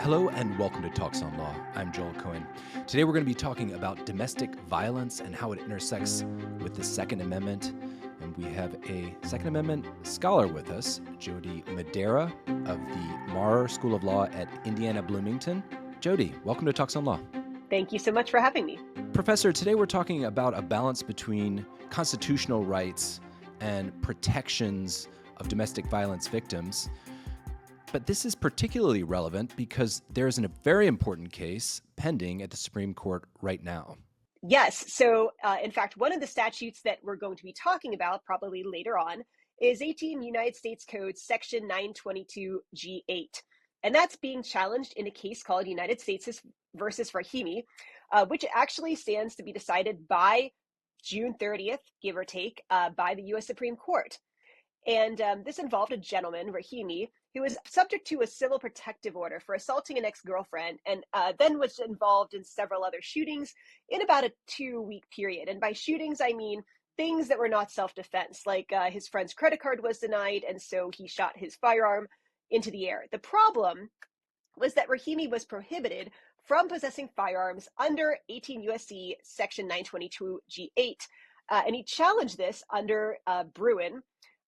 Hello and welcome to TalksOnLaw. I'm Joel Cohen. Today we're going to be talking about domestic violence and how it intersects with the Second Amendment. And we have a Second Amendment scholar with us, Jody Madeira of the Maurer School of Law at Indiana Bloomington. Jody, welcome to TalksOnLaw. Thank you so much for having me. Professor, today we're talking about a balance between constitutional rights and protections of domestic violence victims. But this is particularly relevant because there's a very important case pending at the Supreme Court right now. Yes. So, in fact, one of the statutes that we're going to be talking about probably later on is 18 United States Code Section 922G8. And that's being challenged in a case called United States versus Rahimi, which actually stands to be decided by June 30th, give or take, by the U.S. Supreme Court. And this involved a gentleman, Rahimi, who was subject to a civil protective order for assaulting an ex-girlfriend and then was involved in several other shootings in about a 2-week period. And by shootings, I mean things that were not self-defense, like his friend's credit card was denied, and so he shot his firearm into the air. The problem was that Rahimi was prohibited from possessing firearms under 18 U.S.C. Section 922G8. And he challenged this under Bruen,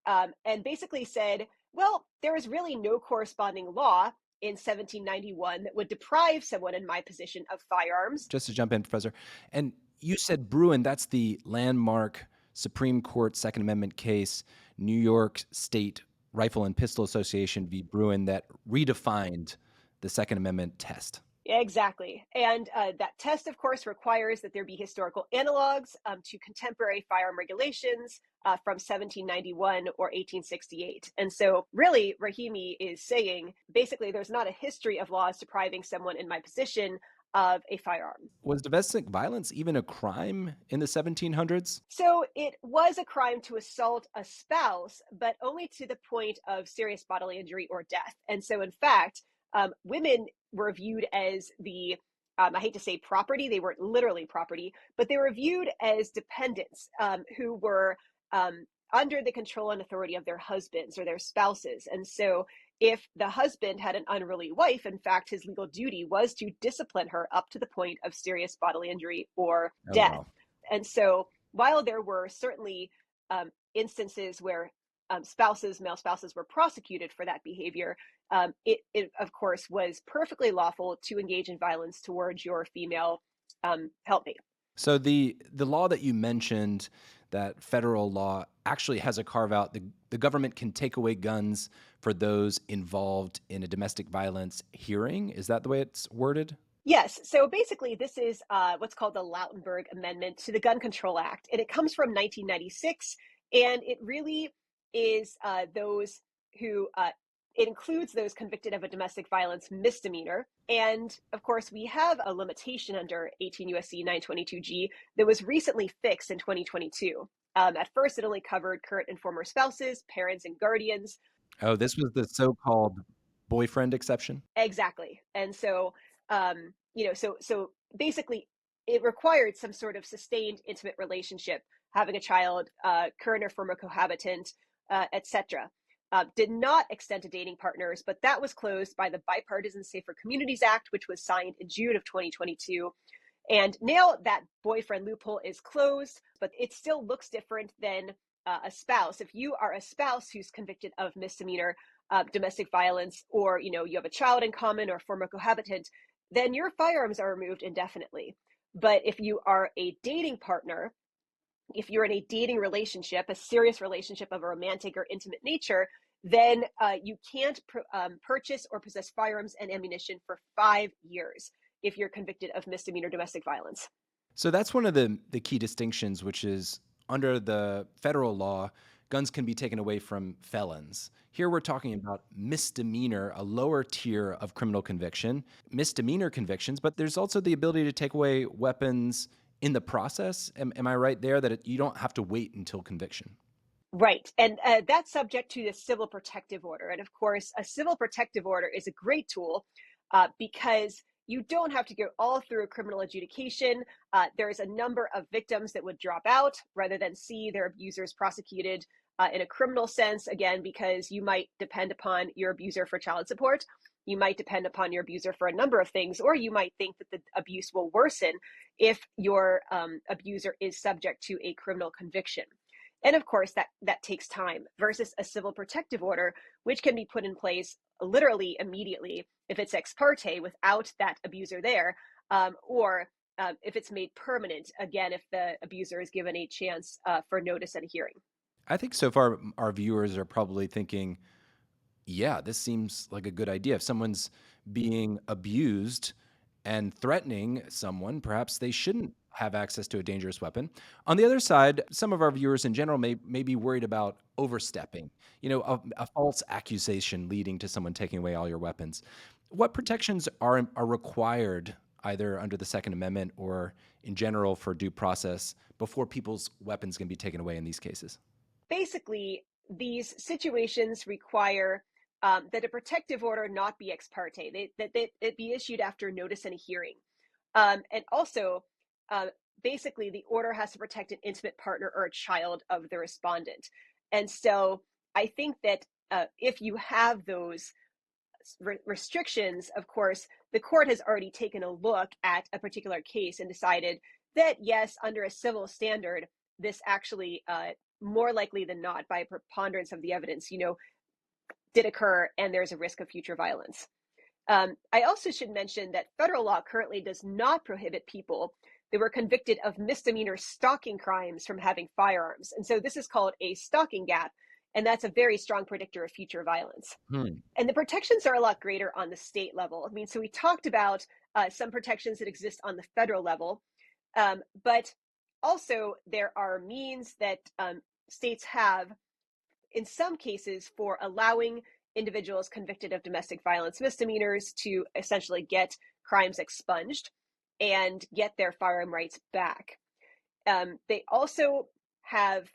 and basically said, well, there is really no corresponding law in 1791 that would deprive someone in my position of firearms. Just to jump in, Professor, and you said Bruen, that's the landmark Supreme Court Second Amendment case, New York State Rifle and Pistol Association v. Bruen, that redefined the Second Amendment test. Exactly. And that test, of course, requires that there be historical analogs to contemporary firearm regulations from 1791 or 1868. And so really, Rahimi is saying, basically, there's not a history of laws depriving someone in my position of a firearm. Was domestic violence even a crime in the 1700s? So it was a crime to assault a spouse, but only to the point of serious bodily injury or death. And so, in fact, women were viewed as I hate to say property, they weren't literally property, but they were viewed as dependents who were under the control and authority of their husbands or their spouses. And so if the husband had an unruly wife, in fact, his legal duty was to discipline her up to the point of serious bodily injury or death. Wow. And so while there were certainly instances where male spouses were prosecuted for that behavior, it of course was perfectly lawful to engage in violence towards your female helpmate. So the law that you mentioned, that federal law, actually has a carve out. The government can take away guns for those involved in a domestic violence hearing. Is that the way it's worded? Yes. So basically, this is what's called the Lautenberg Amendment to the Gun Control Act, and it comes from 1996, and it really is those who it includes those convicted of a domestic violence misdemeanor. And of course, we have a limitation under 18 U.S.C. 922G that was recently fixed in 2022. At first, it only covered current and former spouses, parents, and guardians. Oh, this was the so-called boyfriend exception? Exactly. And so, so basically, it required some sort of sustained intimate relationship, having a child, current or former cohabitant, etc. Did not extend to dating partners, but that was closed by the Bipartisan Safer Communities Act, which was signed in June of 2022. And now that boyfriend loophole is closed, but it still looks different than a spouse. If you are a spouse who's convicted of misdemeanor domestic violence, or you have a child in common or former cohabitant, then your firearms are removed indefinitely. But if you are a dating partner, if you're in a dating relationship, a serious relationship of a romantic or intimate nature, then you can't purchase or possess firearms and ammunition for 5 years if you're convicted of misdemeanor domestic violence. So that's one of the key distinctions, which is under the federal law, guns can be taken away from felons. Here we're talking about misdemeanor, a lower tier of criminal conviction, misdemeanor convictions, but there's also the ability to take away weapons in the process. Am I right there that you don't have to wait until conviction? Right. And that's subject to the civil protective order. And of course, a civil protective order is a great tool because you don't have to go all through a criminal adjudication. There's a number of victims that would drop out rather than see their abusers prosecuted in a criminal sense, again, because you might depend upon your abuser for child support. You might depend upon your abuser for a number of things, or you might think that the abuse will worsen if your abuser is subject to a criminal conviction. And of course, that takes time versus a civil protective order, which can be put in place literally immediately if it's ex parte without that abuser there, or if it's made permanent, again, if the abuser is given a chance for notice and hearing. I think so far our viewers are probably thinking, yeah, this seems like a good idea. If someone's being abused and threatening someone, perhaps they shouldn't have access to a dangerous weapon. On the other side, some of our viewers in general may be worried about overstepping, a false accusation leading to someone taking away all your weapons. What protections are required either under the Second Amendment or in general for due process before people's weapons can be taken away in these cases? Basically, these situations require that a protective order not be ex parte, that it be issued after notice and a hearing. And also, uh, basically, the order has to protect an intimate partner or a child of the respondent. And so I think that if you have those restrictions, of course, the court has already taken a look at a particular case and decided that, yes, under a civil standard, this actually, more likely than not, by a preponderance of the evidence, did occur and there's a risk of future violence. I also should mention that federal law currently does not prohibit people that were convicted of misdemeanor stalking crimes from having firearms. And so this is called a stalking gap, and that's a very strong predictor of future violence. Hmm. And the protections are a lot greater on the state level. I mean, so we talked about some protections that exist on the federal level, but also there are means that states have in some cases for allowing individuals convicted of domestic violence misdemeanors to essentially get crimes expunged and get their firearm rights back. They also have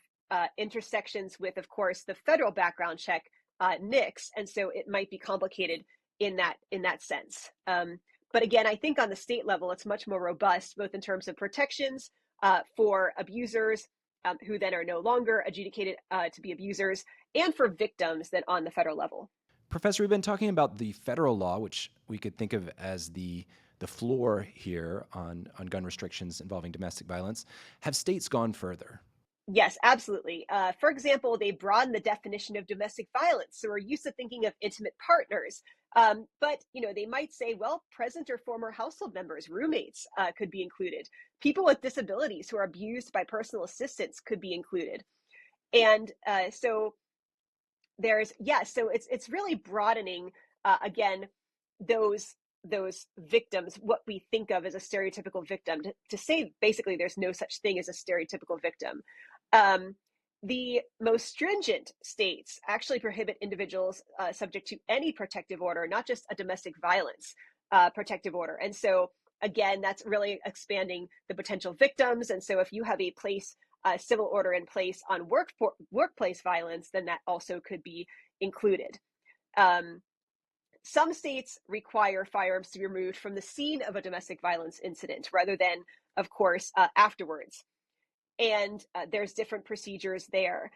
intersections with, of course, the federal background check, NICS, and so it might be complicated in that sense. But again, I think on the state level, it's much more robust, both in terms of protections for abusers who then are no longer adjudicated to be abusers, and for victims than on the federal level. Professor, we've been talking about the federal law, which we could think of as the floor here on gun restrictions involving domestic violence. Have states gone further? Yes, absolutely. For example, they broaden the definition of domestic violence. So we're used to thinking of intimate partners. But they might say, well, present or former household members, roommates could be included. People with disabilities who are abused by personal assistants could be included. And so so it's really broadening again those victims, what we think of as a stereotypical victim, to say basically there's no such thing as a stereotypical victim. um, the most stringent states actually prohibit individuals subject to any protective order, not just a domestic violence protective order. And so again, that's really expanding the potential victims. And so if you have a civil order in place on workplace violence, then that also could be included. Um, some states require firearms to be removed from the scene of a domestic violence incident rather than, of course, afterwards. And there's different procedures there.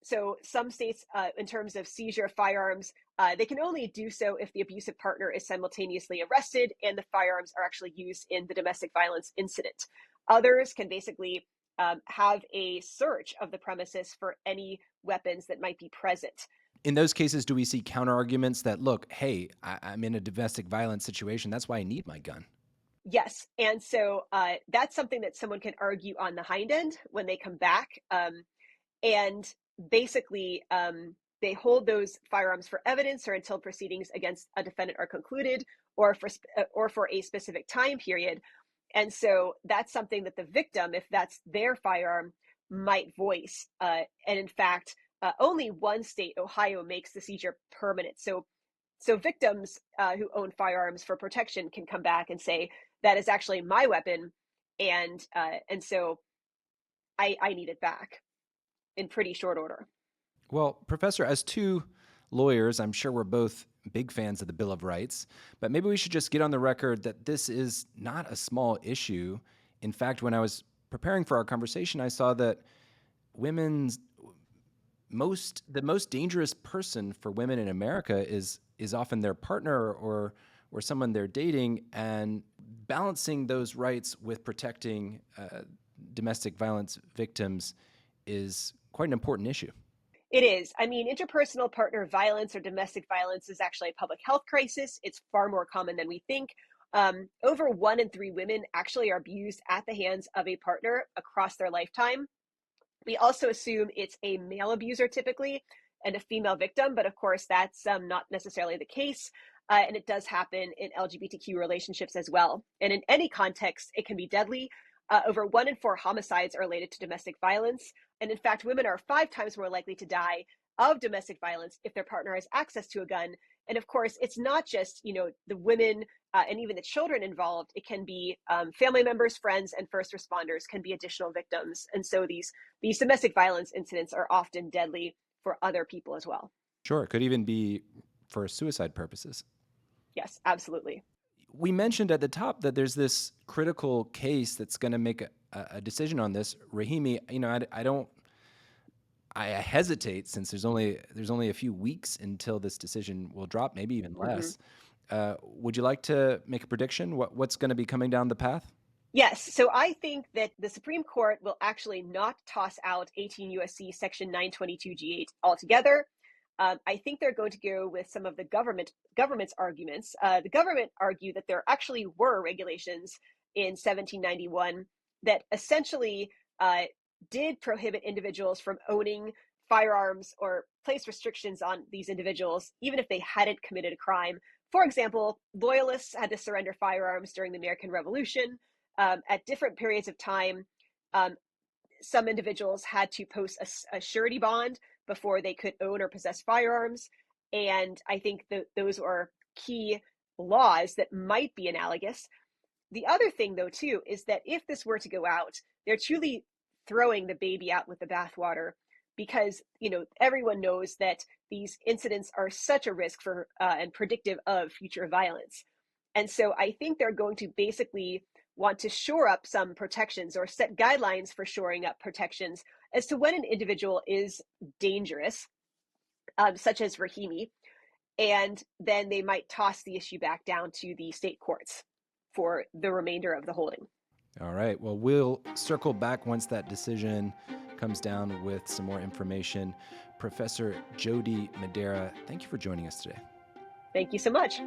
So some states, in terms of seizure of firearms, they can only do so if the abusive partner is simultaneously arrested and the firearms are actually used in the domestic violence incident. Others can basically have a search of the premises for any weapons that might be present. In those cases, do we see counter arguments that, look, hey, I'm in a domestic violence situation. That's why I need my gun? Yes. And so that's something that someone can argue on the hind end when they come back. And basically, they hold those firearms for evidence or until proceedings against a defendant are concluded, or for a specific time period. And so that's something that the victim, if that's their firearm, might voice. And in fact, only one state, Ohio, makes the seizure permanent. So victims who own firearms for protection can come back and say that is actually my weapon, and so I need it back in pretty short order. Well, Professor, as two lawyers, I'm sure we're both big fans of the Bill of Rights, but maybe we should just get on the record that this is not a small issue. In fact, when I was preparing for our conversation, I saw that women's the most dangerous person for women in America is is often their partner or someone they're dating, and balancing those rights with protecting domestic violence victims is quite an important issue. It is. I mean, interpersonal partner violence or domestic violence is actually a public health crisis. It's far more common than we think. Over 1 in 3 women actually are abused at the hands of a partner across their lifetime. We also assume it's a male abuser typically and a female victim, but of course that's not necessarily the case. And it does happen in LGBTQ relationships as well. And in any context, it can be deadly. Over 1 in 4 homicides are related to domestic violence. And in fact, women are 5 times more likely to die of domestic violence if their partner has access to a gun. And of course, it's not just, the women and even the children involved. It can be family members, friends, and first responders can be additional victims. And so these domestic violence incidents are often deadly for other people as well. Sure, it could even be for suicide purposes. Yes, absolutely. We mentioned at the top that there's this critical case that's going to make a decision on this. Rahimi, I hesitate, since there's only a few weeks until this decision will drop, maybe even less. Would you like to make a prediction? What's going to be coming down the path? Yes. So I think that the Supreme Court will actually not toss out 18 U.S.C. Section 922 G8 altogether. I think they're going to go with some of the government's arguments. The government argued that there actually were regulations in 1791 that essentially did prohibit individuals from owning firearms or place restrictions on these individuals, even if they hadn't committed a crime. For example, loyalists had to surrender firearms during the American Revolution. At different periods of time, some individuals had to post a surety bond before they could own or possess firearms. And I think that those are key laws that might be analogous. The other thing, though, too, is that if this were to go out, they're truly throwing the baby out with the bathwater, because everyone knows that these incidents are such a risk for and predictive of future violence. And so I think they're going to basically want to shore up some protections or set guidelines for shoring up protections as to when an individual is dangerous, such as Rahimi, and then they might toss the issue back down to the state courts for the remainder of the holding. All right. Well, we'll circle back once that decision comes down with some more information. Professor Jody Madeira, thank you for joining us today. Thank you so much.